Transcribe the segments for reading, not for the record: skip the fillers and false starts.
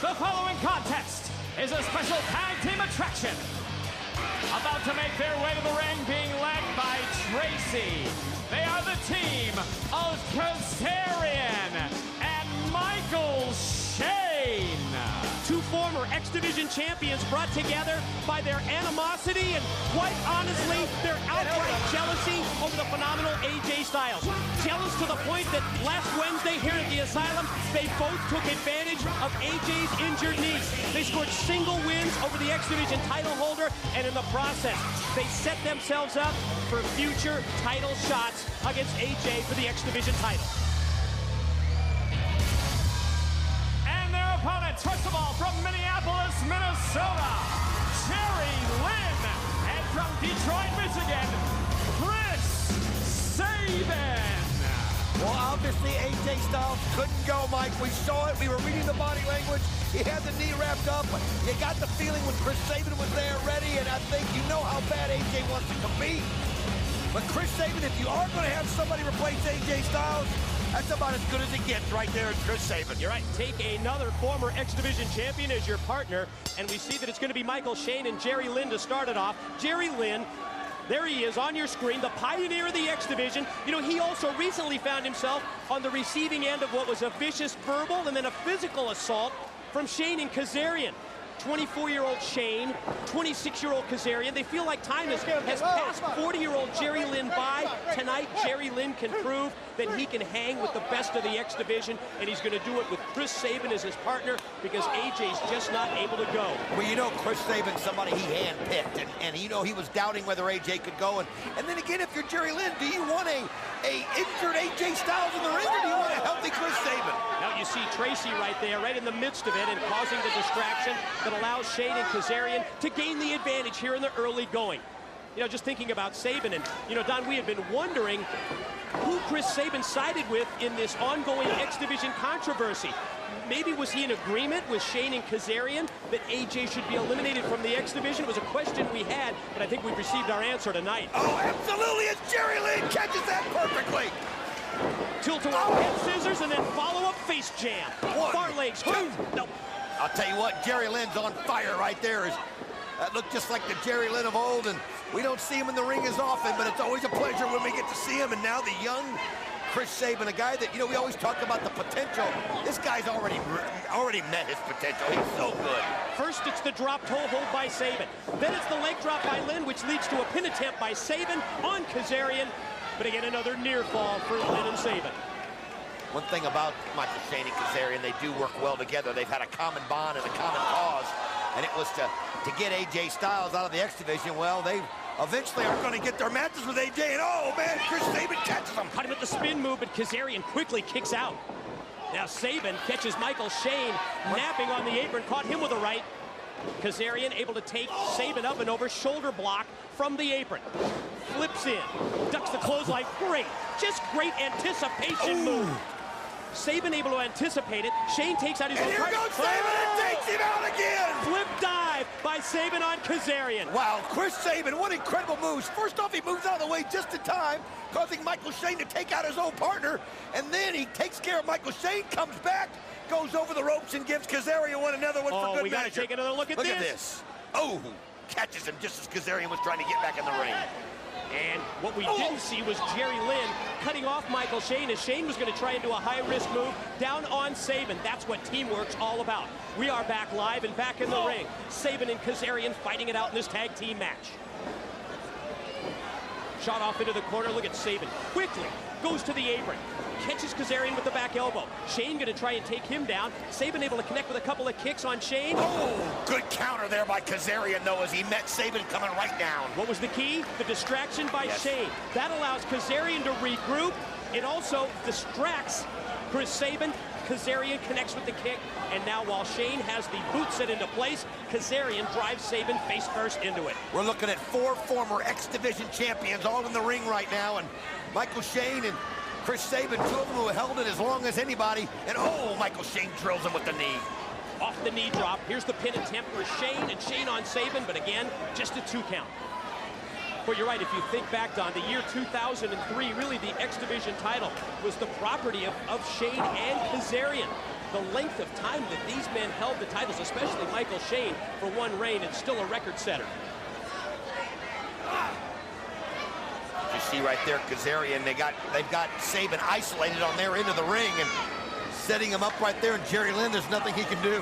The following contest is a special tag team attraction. About to make their way to the ring, being led by Tracy. They are the team of Kazarian and Michael Shane. Two former X Division champions brought together by their animosity and, quite honestly, their outright jealousy over the phenomenal AJ Styles. Jealous to the point that last Wednesday here at the Asylum, they both took advantage of AJ's injured knee. They scored single wins over the X Division title holder, and in the process, they set themselves up for future title shots against AJ for the X Division title. Opponents, first of all, from Minneapolis, Minnesota, Jerry Lynn, and from Detroit, Michigan, Chris Sabin. Well, obviously, AJ Styles couldn't go, Mike. We saw it. We were reading the body language. He had the knee wrapped up. You got the feeling when Chris Sabin was there ready, and I think you know how bad AJ wants to compete. But Chris Sabin, if you are going to have somebody replace AJ Styles, that's about as good as it gets right there in Chris Sabin. You're right. Take another former X Division champion as your partner, and we see that it's going to be Michael Shane and Jerry Lynn to start it off. Jerry Lynn, there he is on your screen, the pioneer of the X Division. You know, he also recently found himself on the receiving end of what was a vicious verbal and then a physical assault from Shane and Kazarian. 24-year-old Shane, 26-year-old Kazarian. They feel like time has passed 40-year-old Jerry Lynn by. Tonight, Jerry Lynn can prove that he can hang with the best of the X Division, and he's going to do it with Chris Sabin as his partner because AJ's just not able to go. Well, you know Chris Sabin's somebody he handpicked, and you know he was doubting whether AJ could go. And then again, if you're Jerry Lynn, do you want a injured AJ Styles in the ring, or do you want a healthy Chris Sabin? Now you see Tracy right there, right in the midst of it, and causing the distraction that allows Shane and Kazarian to gain the advantage here in the early going. You know, just thinking about Sabin, and, you know, Don, we have been wondering who Chris Sabin sided with in this ongoing X Division controversy. Maybe was he in agreement with Shane and Kazarian that AJ should be eliminated from the X Division? It was a question we had, but I think we've received our answer tonight. Oh, absolutely, as Jerry Lynn catches that perfectly. Tilt-a-whirl, head scissors, and then follow-up face jam. One, far legs, two. No. I'll tell you what, Jerry Lynn's on fire right there. That looked just like the Jerry Lynn of old, and we don't see him in the ring as often, but it's always a pleasure when we get to see him. And now the young Chris Sabin, a guy that, you know, we always talk about the potential. This guy's already met his potential. He's so good. First, it's the drop toe hold by Sabin. Then it's the leg drop by Lynn, which leads to a pin attempt by Sabin on Kazarian. But again, another near fall for Lynn and Sabin. One thing about Michael Shane and Kazarian, they do work well together. They've had a common bond and a common cause, and it was to get AJ Styles out of the X Division. Well, they eventually are going to get their matches with AJ, and oh man, Chris Sabin catches him. Caught him at the spin move, but Kazarian quickly kicks out. Now Sabin catches Michael Shane napping on the apron, caught him with a right. Kazarian able to take Sabin up and over, shoulder block from the apron. Flips in, ducks the clothesline. Great, just great anticipation move. Sabin able to anticipate it. Shane takes out his own target. Here goes Sabin and takes him out again. Flip dive by Sabin on Kazarian. Wow, Chris Sabin, what incredible moves. First off, he moves out of the way just in time, causing Michael Shane to take out his own partner. And then he takes care of Michael Shane, comes back, goes over the ropes and gives Kazarian another one for good measure. We gotta take another look at this. Look at this. Oh, catches him just as Kazarian was trying to get back in the ring. And what we didn't see was Jerry Lynn cutting off Michael Shane as Shane was going to try and do a high-risk move down on Sabin. That's what teamwork's all about. We are back live and back in the ring. Sabin and Kazarian fighting it out in this tag team match. Shot off into the corner. Look at Sabin. Quickly goes to the apron. Catches Kazarian with the back elbow. Shane going to try and take him down. Sabin able to connect with a couple of kicks on Shane. Oh, good counter there by Kazarian, though, as he met Sabin coming right down. What was the key? The distraction by Shane. That allows Kazarian to regroup. It also distracts Chris Sabin. Kazarian connects with the kick, and now while Shane has the boot set into place, Kazarian drives Sabin face first into it. We're looking at 4 former X Division champions all in the ring right now, and Michael Shane and Chris Sabin, 2 of them who held it as long as anybody, and oh, Michael Shane drills him with the knee. Off the knee drop. Here's the pin attempt for Shane, and Shane on Sabin, but again, just a 2 count. But you're right, if you think back, Don, the year 2003, really the X Division title was the property of Shane and Kazarian. the length of time that these men held the titles, especially Michael Shane, for one reign, and still a record setter. You see right there, Kazarian, they've got Sabin isolated on their end of the ring and setting him up right there, and Jerry Lynn, there's nothing he can do.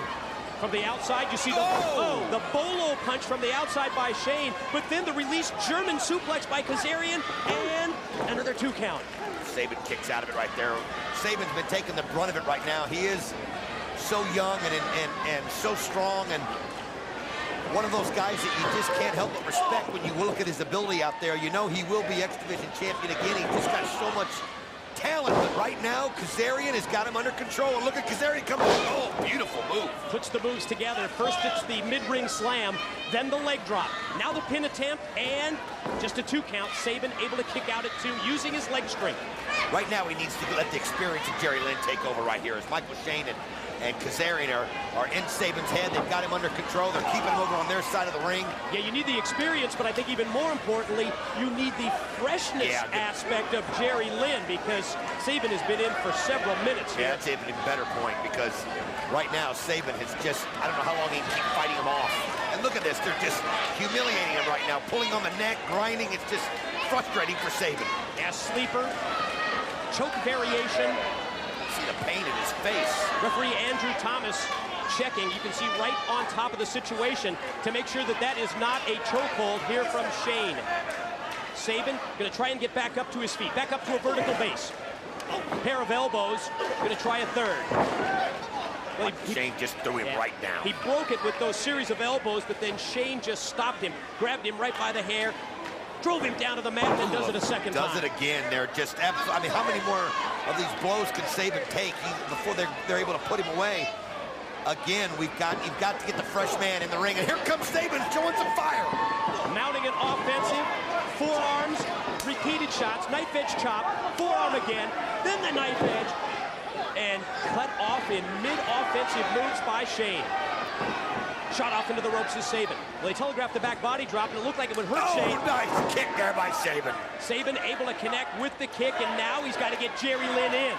From the outside, you see the bolo punch from the outside by Shane, but then the release German suplex by Kazarian, and another 2 count. Sabin kicks out of it right there. Sabin's been taking the brunt of it right now. He is so young and so strong, and one of those guys that you just can't help but respect when you look at his ability out there. You know he will be X Division champion again. He just got so much talent, but right now Kazarian has got him under control. And look at Kazarian coming. Oh, beautiful move. Puts the moves together. First it's the mid-ring slam, then the leg drop. Now the pin attempt, and just a 2 count. Sabin able to kick out at 2 using his leg strength. Right now he needs to let the experience of Jerry Lynn take over right here as Michael Shane and Kazarian are in Sabin's head. They've got him under control. They're keeping him over on their side of the ring. Yeah, you need the experience, but I think even more importantly, you need the freshness aspect of Jerry Lynn, because Sabin has been in for several minutes here. Yeah, that's even a better point, because right now Sabin has just, I don't know how long he can keep fighting him off. And look at this, they're just humiliating him right now, pulling on the neck, grinding. It's just frustrating for Sabin. Yeah, sleeper, choke variation. See the pain in his face. Referee Andrew Thomas checking. You can see right on top of the situation to make sure that that is not a chokehold here from Shane. Sabin going to try and get back up to his feet, back up to a vertical base. Pair of elbows, going to try a third. Well, Shane just threw him right down. He broke it with those series of elbows, but then Shane just stopped him, grabbed him right by the hair, drove him down to the mat, and does it a second time. Does it again. They're just, I mean, how many more of these blows can Sabin take before they're able to put him away? Again, you've got to get the fresh man in the ring, and here comes Sabin showing some fire. Mounting an offensive, forearms, repeated shots, knife edge chop, forearm again, then the knife edge, and cut off in mid-offensive moves by Shane. Shot off into the ropes is Sabin. Well, they telegraphed the back body drop, and it looked like it would hurt Shane. Oh, nice kick there by Sabin. Sabin able to connect with the kick, and now he's got to get Jerry Lynn in.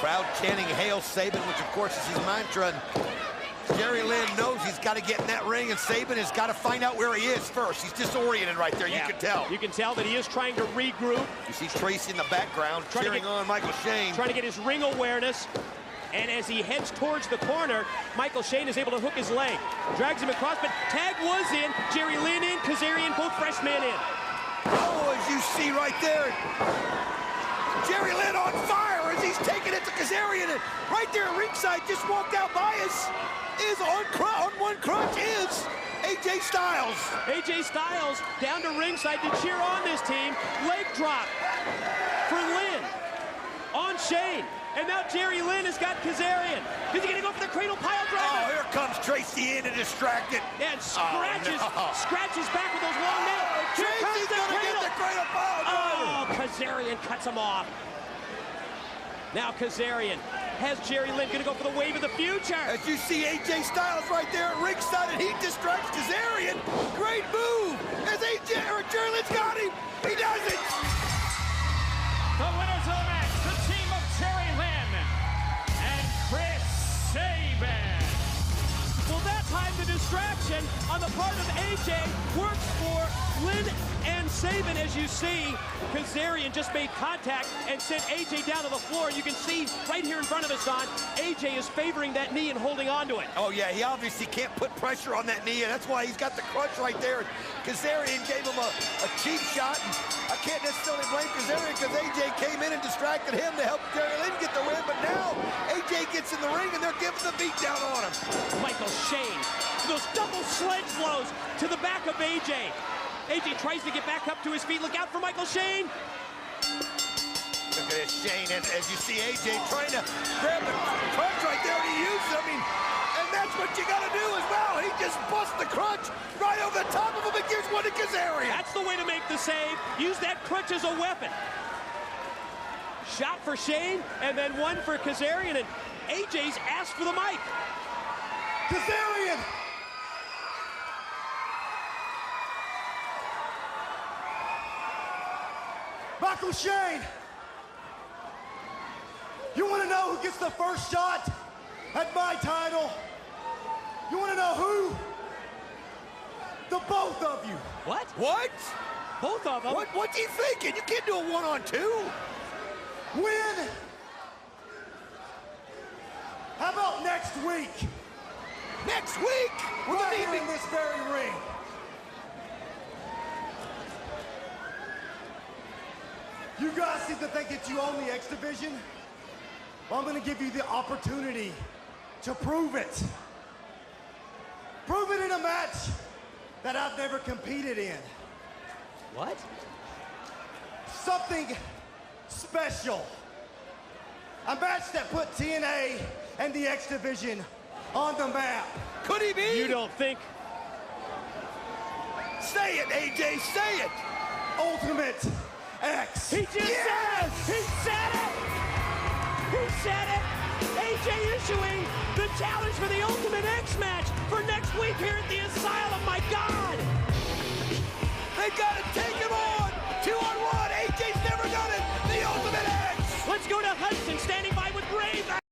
Crowd chanting "Hail Sabin," which of course is his mantra. And Jerry Lynn knows he's got to get in that ring, and Sabin has got to find out where he is first. He's disoriented right there, you can tell. You can tell that he is trying to regroup. You see Tracy in the background cheering on Michael Shane. Trying to get his ring awareness. And as he heads towards the corner, Michael Shane is able to hook his leg. Drags him across, but tag was in. Jerry Lynn in, Kazarian, both fresh men in. Oh, as you see right there, Jerry Lynn on fire as he's taking it to Kazarian. And right there at ringside, just walked out by us, is on one crutch is AJ Styles. AJ Styles down to ringside to cheer on this team. Leg drop for Lynn on Shane. And now Jerry Lynn has got Kazarian. Is he going to go for the cradle pile driver? Oh, here comes Tracy in to distract it. And scratches back with those long nails. Tracy's going to get the cradle pile driver. Oh, Kazarian cuts him off. Now Kazarian has Jerry Lynn going to go for the wave of the future. As you see AJ Styles right there at ringside, and he distracts Kazarian. Great move. As Jerry Lynn's got him. He does it. The winners of the match, the team of Jerry Lynn and Chris Sabin. Well, that time the distraction on the part of AJ works for Lynn and Sabin. As you see, Kazarian just made contact and sent AJ down to the floor. You can see right here in front of us, Don, AJ is favoring that knee and holding on to it. Oh, yeah, he obviously can't put pressure on that knee, and that's why he's got the crutch right there. Kazarian gave him a cheap shot, and I can't necessarily blame Kazarian because AJ came in and distracted him to help Jerry Lynn get the win, but now AJ gets in the ring, and they're giving the beat down on him. Michael Shane, those double sledge blows to the back of AJ. AJ tries to get back up to his feet. Look out for Michael Shane. Look at this, Shane, and as you see AJ trying to grab the crutch right there, and he uses it. I mean, and that's what you got to do as well. He just busts the crutch right over the top of him and gives one to Kazarian. That's the way to make the save. Use that crutch as a weapon. Shot for Shane, and then one for Kazarian, and AJ's asked for the mic. Kazarian! Michael Shane, know who gets the first shot at my title? You want to know who? The both of you. What? What? Both of them? What you thinking? You can't do a one-on-two. When? How about next week? Next week? Right here in this very ring. You guys seem to think that you own the X Division. Well, I'm going to give you the opportunity to prove it. Prove it in a match that I've never competed in. What? Something special. A match that put TNA and the X Division on the map. Could he be? You don't think? Say it, AJ, say it. Ultimate X. He just said it! He said it! He said it! AJ issuing the challenge for the Ultimate X match for next week here at the Asylum. My God! They gotta take him on! 2-on-1! AJ's never done it! The Ultimate X! Let's go to Hudson